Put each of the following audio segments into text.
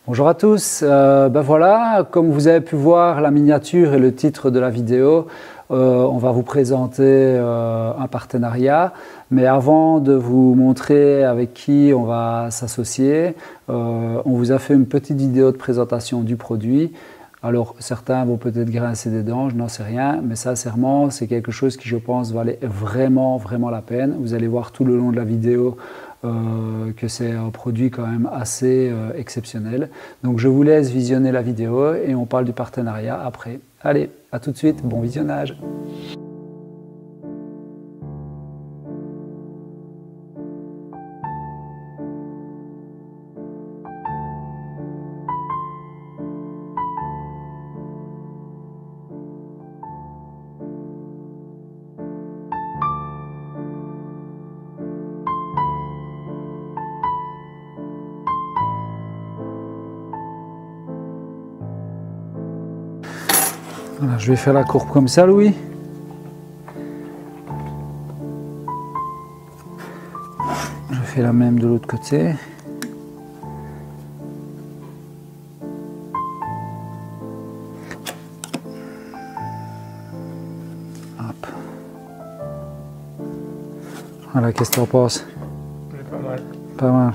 Bonjour à tous, voilà, comme vous avez pu voir la miniature et le titre de la vidéo, on va vous présenter un partenariat, mais avant de vous montrer avec qui on va s'associer, on vous a fait une petite vidéo de présentation du produit. Alors certains vont peut-être grincer des dents, je n'en sais rien, mais sincèrement c'est quelque chose qui je pense valait vraiment la peine. Vous allez voir tout le long de la vidéo que c'est un produit quand même assez exceptionnel. Donc je vous laisse visionner la vidéo et on parle du partenariat après. Allez, à tout de suite, bon visionnage. Voilà, je vais faire la courbe comme ça, Louis. Je fais la même de l'autre côté. Hop. Voilà, qu'est-ce que tu en penses? Pas mal. Pas mal.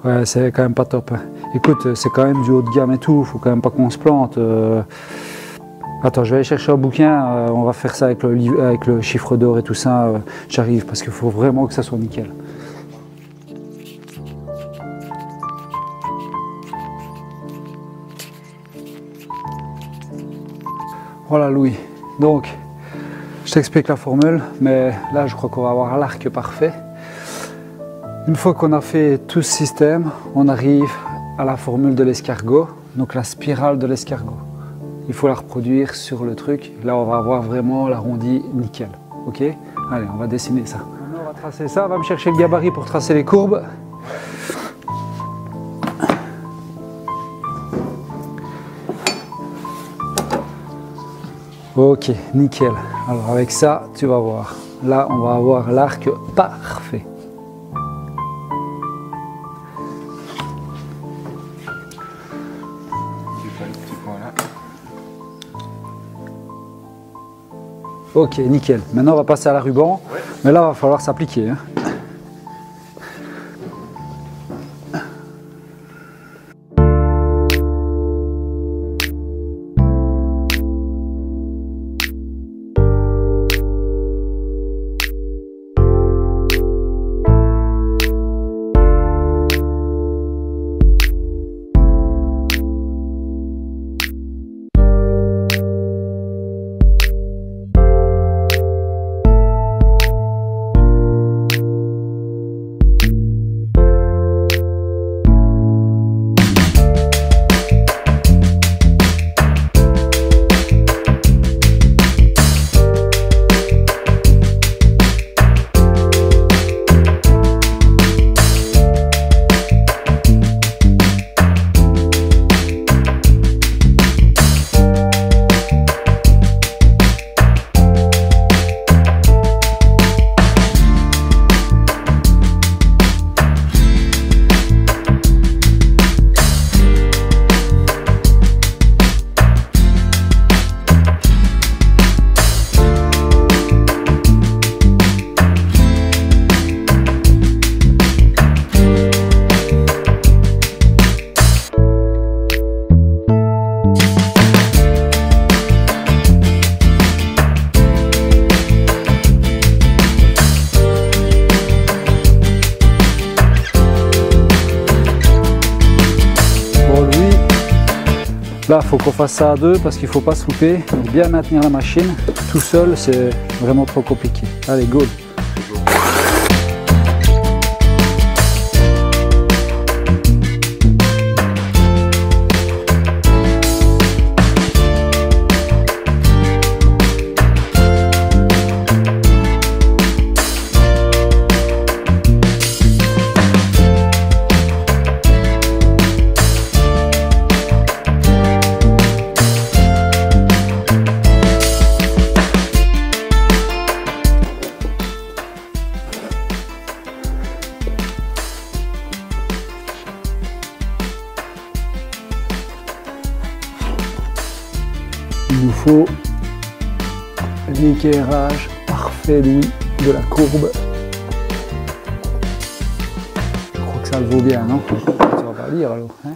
Ouais, c'est quand même pas top. Écoute, c'est quand même du haut de gamme et tout, faut quand même pas qu'on se plante. Attends, je vais aller chercher un bouquin, on va faire ça avec le chiffre d'or et tout ça, j'arrive parce qu'il faut vraiment que ça soit nickel. Voilà Louis, donc je t'explique la formule, mais là je crois qu'on va avoir l'arc parfait. Une fois qu'on a fait tout ce système, on arrive à la formule de l'escargot, donc la spirale de l'escargot. Il faut la reproduire sur le truc. Là, on va avoir vraiment l'arrondi nickel. Ok? Allez, on va dessiner ça. Maintenant, on va tracer ça. Va me chercher le gabarit pour tracer les courbes. Ok, nickel. Alors, avec ça, tu vas voir. Là, on va avoir l'arc parfait. Ok, nickel. Maintenant, on va passer à la ruban. Ouais. Mais là, il va falloir s'appliquer. Hein. Là, il faut qu'on fasse ça à deux parce qu'il ne faut pas se louper. Donc, bien maintenir la machine. Tout seul, c'est vraiment trop compliqué. Allez, go! il nous faut l'équerrage parfait, Louis, de la courbe. Je crois que ça le vaut bien, non? Tu vas pas lire alors, hein?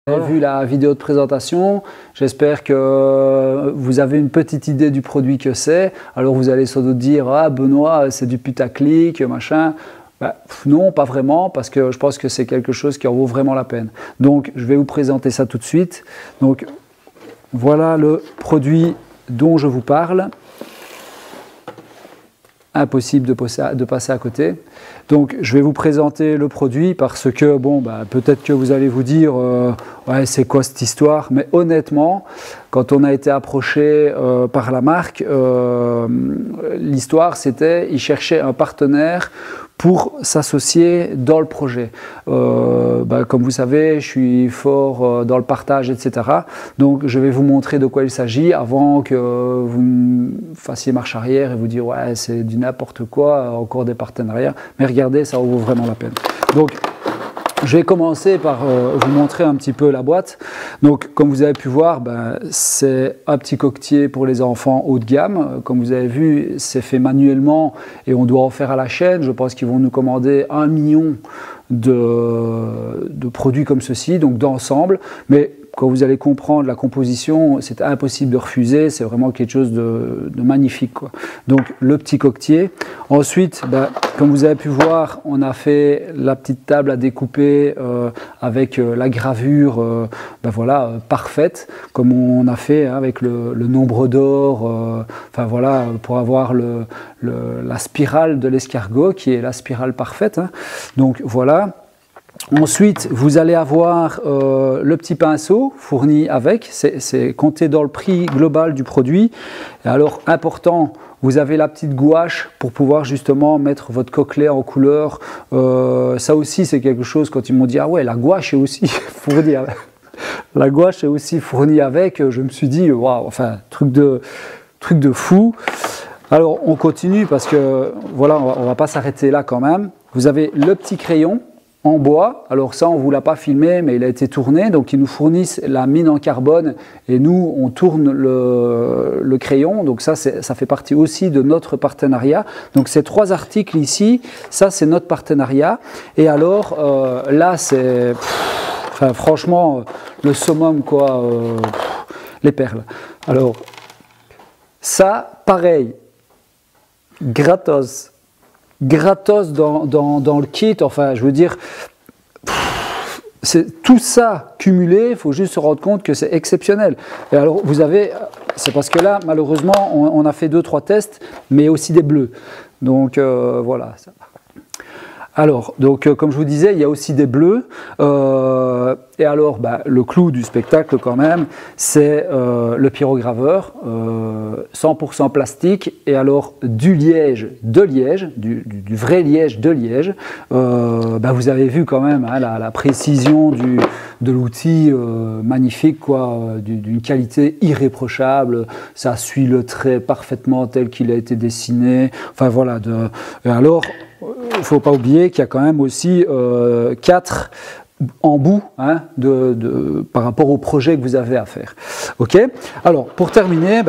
Vous avez vu la vidéo de présentation, j'espère que vous avez une petite idée du produit que c'est. Alors vous allez sans doute dire « Ah Benoît, c'est du putaclic, machin ». Ben, non, pas vraiment, parce que je pense que c'est quelque chose qui en vaut vraiment la peine. Donc je vais vous présenter ça tout de suite. Donc voilà le produit dont je vous parle. Impossible de passer à côté. Donc je vais vous présenter le produit parce que bon, bah, peut-être que vous allez vous dire ouais, c'est quoi cette histoire, mais honnêtement quand on a été approché par la marque, l'histoire c'était ils cherchaient un partenaire pour s'associer dans le projet. Bah, comme vous savez, je suis fort dans le partage, etc. Donc je vais vous montrer de quoi il s'agit avant que vous fassiez marche arrière et vous dire ouais c'est du n'importe quoi, encore des partenariats. Mais regardez, ça vaut vraiment la peine. Donc je vais commencer par vous montrer un petit peu la boîte. Donc comme vous avez pu voir, ben, c'est un petit coquetier pour les enfants haut de gamme. Comme vous avez vu, c'est fait manuellement et on doit en faire à la chaîne. Je pense qu'ils vont nous commander 1 million de produits comme ceci, donc d'ensemble. Mais quand vous allez comprendre la composition, c'est impossible de refuser, c'est vraiment quelque chose de magnifique, quoi. Donc le petit coquetier. Ensuite, ben, comme vous avez pu voir, on a fait la petite table à découper avec la gravure ben voilà, parfaite, comme on a fait hein, avec le nombre d'or, enfin voilà, pour avoir la spirale de l'escargot, qui est la spirale parfaite. Hein. Donc voilà. Ensuite, vous allez avoir le petit pinceau fourni avec, c'est compté dans le prix global du produit. Et alors, important, vous avez la petite gouache pour pouvoir justement mettre votre coquelet en couleur. Ça aussi, c'est quelque chose, quand ils m'ont dit « Ah ouais, la gouache est aussi fournie avec. » La gouache est aussi fournie avec, je me suis dit « Waouh, enfin, truc de fou ». Alors, on continue parce que, voilà, on va pas s'arrêter là quand même. Vous avez le petit crayon. en bois. Alors ça, on ne vous l'a pas filmé, mais il a été tourné. Donc ils nous fournissent la mine en carbone et nous, on tourne le crayon. Donc ça fait partie aussi de notre partenariat. Donc ces 3 articles ici, ça c'est notre partenariat. Et alors là, c'est franchement le summum, quoi, les perles. Alors ça, pareil, gratos dans le kit, enfin je veux dire, tout ça cumulé, il faut juste se rendre compte que c'est exceptionnel. Et alors vous avez, c'est parce que là malheureusement on a fait 2-3 tests, mais aussi des bleus. Donc voilà. Alors, donc, comme je vous disais, il y a aussi des bleus. Et alors, le clou du spectacle, quand même, c'est le pyrograveur, 100% plastique. Et alors, du liège de Liège, du vrai liège de Liège. Vous avez vu quand même hein, la précision de l'outil magnifique, quoi, d'une qualité irréprochable. Ça suit le trait parfaitement tel qu'il a été dessiné. Enfin, voilà. Et alors, il ne faut pas oublier qu'il y a quand même aussi 4 embouts hein, par rapport au projet que vous avez à faire. Ok. Alors, pour terminer,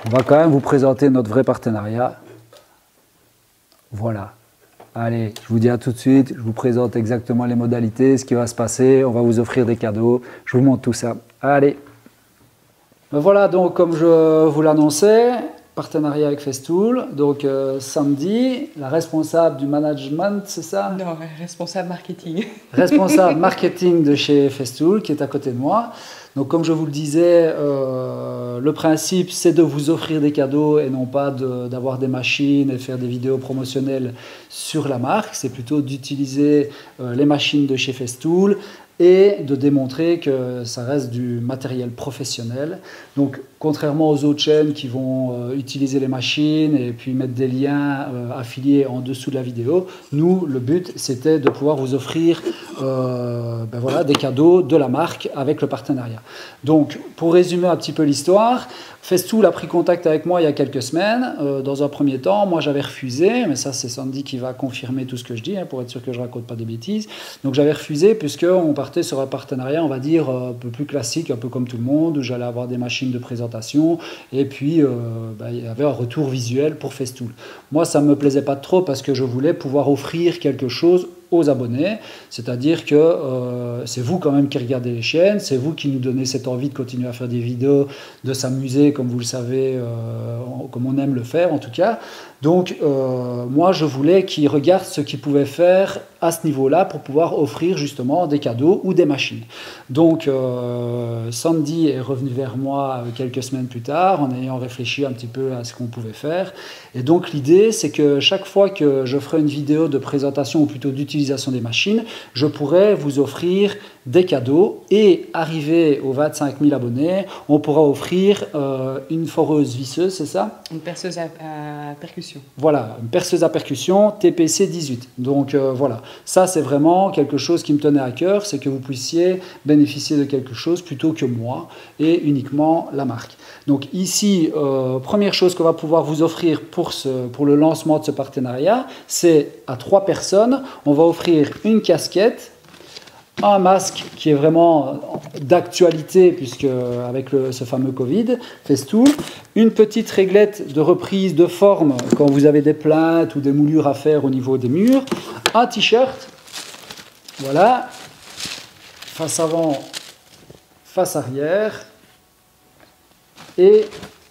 on va quand même vous présenter notre vrai partenariat. Voilà. Allez, je vous dis à tout de suite. Je vous présente exactement les modalités, ce qui va se passer. On va vous offrir des cadeaux. Je vous montre tout ça. Allez. Voilà, donc comme je vous l'annonçais, partenariat avec Festool. Donc Sandy, la responsable du management, c'est ça? Non, responsable marketing. Responsable marketing de chez Festool, qui est à côté de moi. Donc comme je vous le disais, le principe c'est de vous offrir des cadeaux et non pas d'avoir des machines et faire des vidéos promotionnelles sur la marque. C'est plutôt d'utiliser les machines de chez Festool et de démontrer que ça reste du matériel professionnel. Donc, contrairement aux autres chaînes qui vont utiliser les machines et puis mettre des liens affiliés en dessous de la vidéo, nous, le but, c'était de pouvoir vous offrir voilà, des cadeaux de la marque avec le partenariat. Donc, pour résumer un petit peu l'histoire, Festool a pris contact avec moi il y a quelques semaines. Dans un premier temps, moi j'avais refusé, mais ça c'est Sandy qui va confirmer tout ce que je dis, hein, pour être sûr que je ne raconte pas des bêtises. Donc j'avais refusé puisqu'on partait sur un partenariat, on va dire, un peu plus classique, un peu comme tout le monde, où j'allais avoir des machines de présentation et puis il y avait un retour visuel pour Festool. Moi ça ne me plaisait pas trop parce que je voulais pouvoir offrir quelque chose aux abonnés, c'est-à-dire que c'est vous quand même qui regardez les chaînes, c'est vous qui nous donnez cette envie de continuer à faire des vidéos, de s'amuser comme vous le savez, comme on aime le faire en tout cas. Donc moi je voulais qu'ils regardent ce qu'ils pouvaient faire à ce niveau-là pour pouvoir offrir justement des cadeaux ou des machines. Donc Sandy est revenue vers moi quelques semaines plus tard en ayant réfléchi un petit peu à ce qu'on pouvait faire. Et donc l'idée c'est que chaque fois que je ferai une vidéo de présentation ou plutôt d'utilisation des machines, je pourrais vous offrir des cadeaux et arrivé aux 25 000 abonnés, on pourra offrir une foreuse visseuse, c'est ça? Une perceuse à percussion. Voilà, une perceuse à percussion TPC 18. Donc voilà, ça c'est vraiment quelque chose qui me tenait à cœur, c'est que vous puissiez bénéficier de quelque chose plutôt que moi et uniquement la marque. Donc ici, première chose qu'on va pouvoir vous offrir pour le lancement de ce partenariat, c'est à 3 personnes, on va offrir une casquette, un masque qui est vraiment d'actualité puisque avec ce fameux Covid, Festool, une petite réglette de reprise de forme quand vous avez des plaintes ou des moulures à faire au niveau des murs, un t-shirt, voilà, face avant, face arrière, et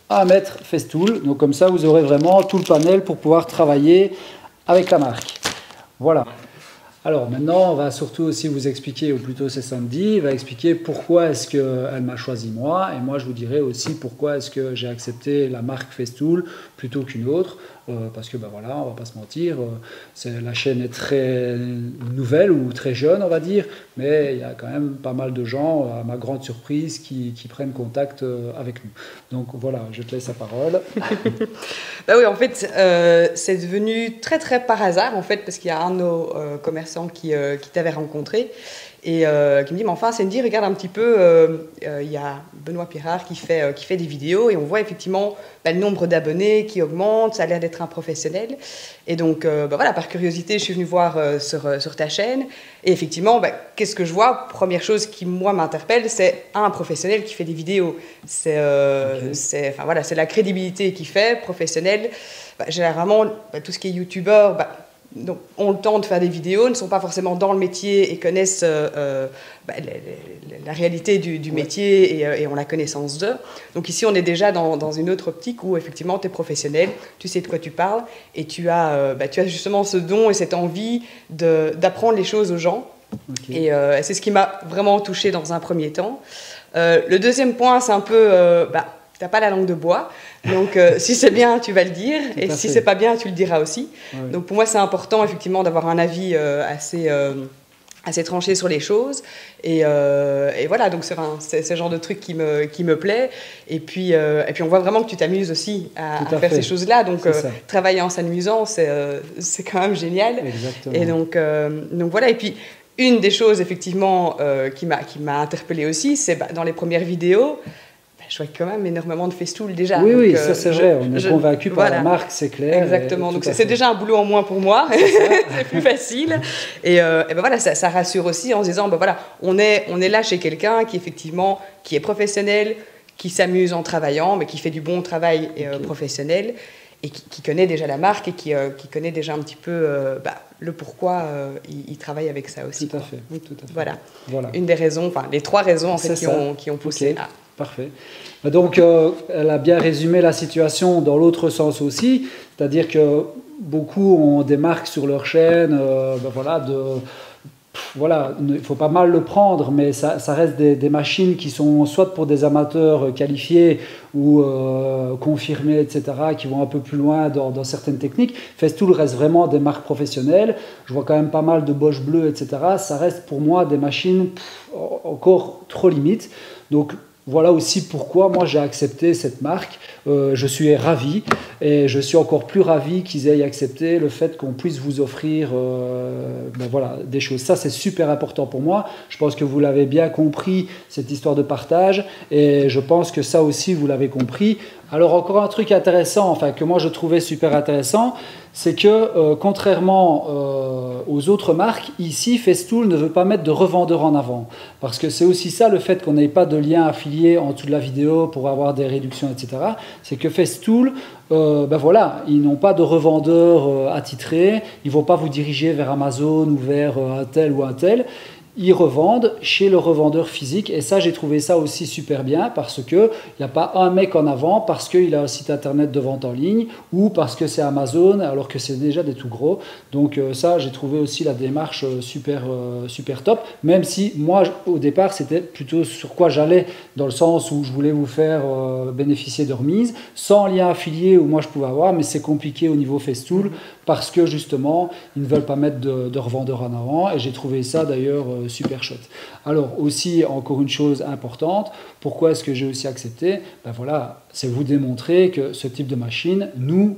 1 mètre Festool. Donc comme ça, vous aurez vraiment tout le panel pour pouvoir travailler avec la marque. Voilà. Alors maintenant, on va surtout aussi vous expliquer, ou plutôt c'est Sandy, va expliquer pourquoi est-ce qu'elle m'a choisi moi, et moi je vous dirai aussi pourquoi est-ce que j'ai accepté la marque Festool plutôt qu'une autre, parce que voilà, on va pas se mentir, la chaîne est très nouvelle ou très jeune on va dire, mais il y a quand même pas mal de gens, à ma grande surprise, qui prennent contact avec nous. Donc voilà, je te laisse la parole. Bah oui, en fait, c'est devenu très très par hasard en fait, parce qu'il y a un de nos commerçants qui t'avait rencontré et qui me dit, mais enfin, Sandy, regarde un petit peu, il y a Benoît Pirard qui fait des vidéos, et on voit effectivement le nombre d'abonnés qui augmente, ça a l'air d'être un professionnel. Et donc, voilà, par curiosité, je suis venue voir sur ta chaîne, et effectivement, qu'est-ce que je vois? Première chose qui, moi, m'interpelle, c'est un professionnel qui fait des vidéos. C'est enfin, voilà, c'est la crédibilité qu'il fait, professionnel. Généralement, tout ce qui est youtubeur, donc, ont le temps de faire des vidéos, ne sont pas forcément dans le métier et connaissent la réalité du métier et ont la connaissance d'eux. Donc ici, on est déjà dans une autre optique où effectivement, tu es professionnel, tu sais de quoi tu parles et tu as justement ce don et cette envie d'apprendre les choses aux gens. Et c'est ce qui m'a vraiment touchée dans un premier temps. Le deuxième point, c'est un peu... tu n'as pas la langue de bois, donc si c'est bien, tu vas le dire, et si c'est pas bien, tu le diras aussi. Ouais. Donc pour moi, c'est important effectivement d'avoir un avis assez tranché sur les choses, et voilà, donc c'est ce genre de truc qui me plaît, et puis on voit vraiment que tu t'amuses aussi à faire ces choses-là, donc travailler en s'amusant, c'est quand même génial. Exactement. Et donc voilà, et puis une des choses effectivement qui m'a interpellée aussi, c'est dans les premières vidéos, je vois quand même énormément de festool déjà. Oui, donc, ça c'est vrai, on est convaincu par la marque, c'est clair. Exactement, donc c'est déjà un boulot en moins pour moi, c'est plus facile. Et voilà, ça rassure aussi en se disant, voilà, on est là chez quelqu'un qui effectivement, qui est professionnel, qui s'amuse en travaillant, mais qui fait du bon travail professionnel, et qui connaît déjà la marque et qui connaît déjà un petit peu le pourquoi il travaille avec ça aussi. Tout à fait. Voilà. Une des raisons, enfin les trois raisons en fait qui ont poussé à... Parfait. Donc, elle a bien résumé la situation dans l'autre sens aussi, c'est-à-dire que beaucoup ont des marques sur leur chaîne, il faut pas mal le prendre, mais ça reste des machines qui sont soit pour des amateurs qualifiés ou confirmés, etc., qui vont un peu plus loin dans certaines techniques. Festool reste vraiment des marques professionnelles. Je vois quand même pas mal de Bosch Bleu, etc. Ça reste pour moi des machines encore trop limites. Donc, voilà aussi pourquoi moi j'ai accepté cette marque. Je suis ravi et je suis encore plus ravi qu'ils aient accepté le fait qu'on puisse vous offrir des choses. Ça c'est super important pour moi. Je pense que vous l'avez bien compris, cette histoire de partage, et je pense que ça aussi vous l'avez compris. Alors encore un truc intéressant, que moi je trouvais super intéressant, c'est que contrairement aux autres marques, ici Festool ne veut pas mettre de revendeur en avant. Parce que c'est aussi ça le fait qu'on n'ait pas de lien affilié en dessous de la vidéo pour avoir des réductions, etc. C'est que Festool, ils n'ont pas de revendeur attitré, ils ne vont pas vous diriger vers Amazon ou vers un tel ou un tel. Ils revendent chez le revendeur physique, et ça j'ai trouvé ça aussi super bien parce qu'il n'y a pas un mec en avant parce qu'il a un site internet de vente en ligne ou parce que c'est Amazon alors que c'est déjà des tout gros. Donc ça j'ai trouvé aussi la démarche super top, même si moi au départ c'était plutôt sur quoi j'allais, dans le sens où je voulais vous faire bénéficier de remises sans lien affilié où moi je pouvais avoir, mais c'est compliqué au niveau Festool parce que justement ils ne veulent pas mettre de revendeur en avant, et j'ai trouvé ça d'ailleurs super chouette. Alors aussi, encore une chose importante, pourquoi est-ce que j'ai aussi accepté? C'est vous démontrer que ce type de machine,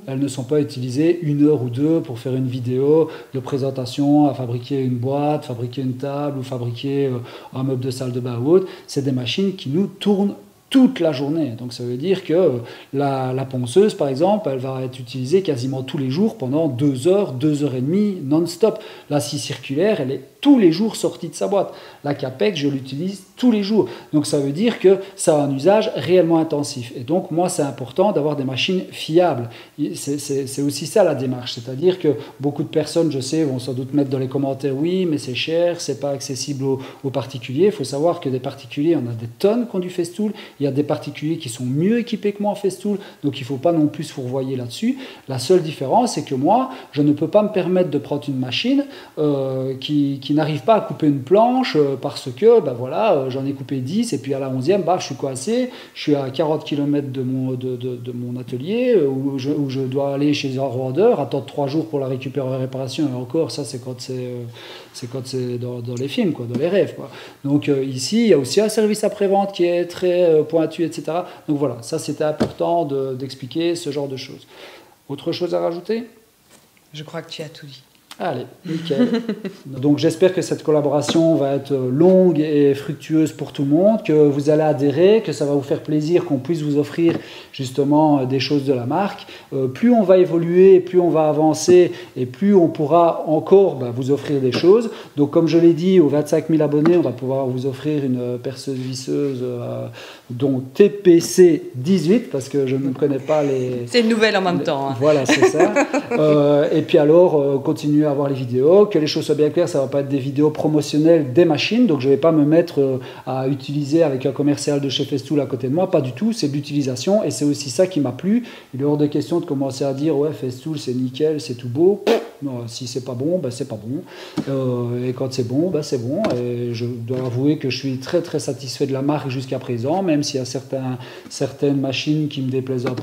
elles ne sont pas utilisées 1 heure ou 2 pour faire une vidéo de présentation, à fabriquer une boîte, fabriquer une table ou fabriquer un meuble de salle de bain ou autre. C'est des machines qui nous tournent toute la journée. Donc ça veut dire que la ponceuse, par exemple, elle va être utilisée quasiment tous les jours pendant 2 heures, 2 heures et demie, non-stop. La scie circulaire, elle est tous les jours sortie de sa boîte. La Capex, je l'utilise tous les jours. Donc ça veut dire que ça a un usage réellement intensif. Et donc moi, c'est important d'avoir des machines fiables. C'est aussi ça la démarche. C'est-à-dire que beaucoup de personnes, je sais, vont sans doute mettre dans les commentaires, oui, mais c'est cher, c'est pas accessible aux particuliers. Il faut savoir que des particuliers, on a des tonnes qui ont du Festool. Il y a des particuliers qui sont mieux équipés que moi en Festool, donc il ne faut pas non plus se fourvoyer là-dessus. La seule différence, c'est que moi, je ne peux pas me permettre de prendre une machine qui n'arrive pas à couper une planche parce que j'en ai coupé 10 et puis à la 11e, je suis coincé, je suis à 40 km de mon atelier où je dois aller chez un revendeur, attendre 3 jours pour la récupérer en réparation, et encore, ça c'est quand c'est dans les films, dans les rêves. Donc ici, il y a aussi un service après-vente qui est très pointu, etc. Donc voilà, ça c'était important d'expliquer ce genre de choses. Autre chose à rajouter? Je crois que tu as tout dit. Allez, nickel. Donc j'espère que cette collaboration va être longue et fructueuse pour tout le monde, que vous allez adhérer, que ça va vous faire plaisir qu'on puisse vous offrir justement des choses de la marque. Plus on va évoluer, plus on va avancer et plus on pourra encore vous offrir des choses. Donc comme je l'ai dit, aux 25 000 abonnés, on va pouvoir vous offrir une perceuse visseuse dont TPC 18 parce que je ne connais pas les... C'est une nouvelle en même temps. Hein. Voilà, c'est ça. Et puis alors, continuer à voir les vidéos, que les choses soient bien claires, ça ne va pas être des vidéos promotionnelles des machines, donc je ne vais pas me mettre à utiliser avec un commercial de chez Festool à côté de moi, pas du tout, c'est de l'utilisation et c'est aussi ça qui m'a plu. Il est hors de question de commencer à dire ouais Festool c'est nickel, c'est tout beau. Non, si c'est pas bon, c'est pas bon. Et quand c'est bon, c'est bon. Et je dois avouer que je suis très très satisfait de la marque jusqu'à présent, même s'il y a certaines machines qui me déplaisent un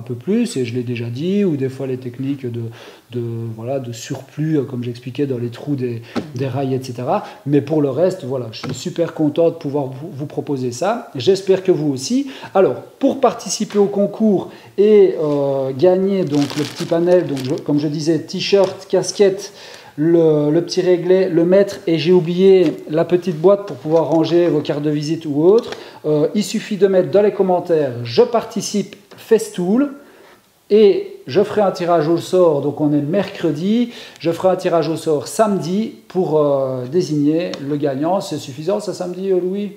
peu plus, et je l'ai déjà dit, ou des fois les techniques de surplus, comme j'expliquais, dans les trous des rails, etc. Mais pour le reste, voilà, je suis super content de pouvoir vous proposer ça. J'espère que vous aussi. Alors, pour participer au concours et gagner donc le petit panel, donc comme je disais, t-shirt, casquette, le petit réglet, le mètre, et j'ai oublié la petite boîte pour pouvoir ranger vos cartes de visite ou autres. Il suffit de mettre dans les commentaires « Je participe Festool » et je ferai un tirage au sort, donc on est mercredi, je ferai un tirage au sort samedi pour désigner le gagnant. C'est suffisant ça samedi, Louis?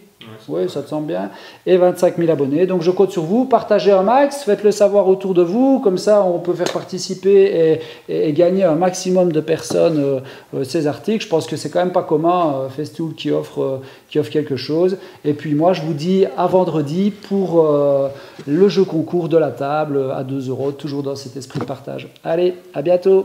Oui, ça te semble bien. Et 25 000 abonnés. Donc je compte sur vous. Partagez un max, faites-le savoir autour de vous. Comme ça, on peut faire participer et gagner un maximum de personnes ces articles. Je pense que c'est quand même pas commun, Festool qui offre quelque chose. Et puis moi, je vous dis à vendredi pour le jeu concours de la table à 2 €, toujours dans cet esprit de partage. Allez, à bientôt.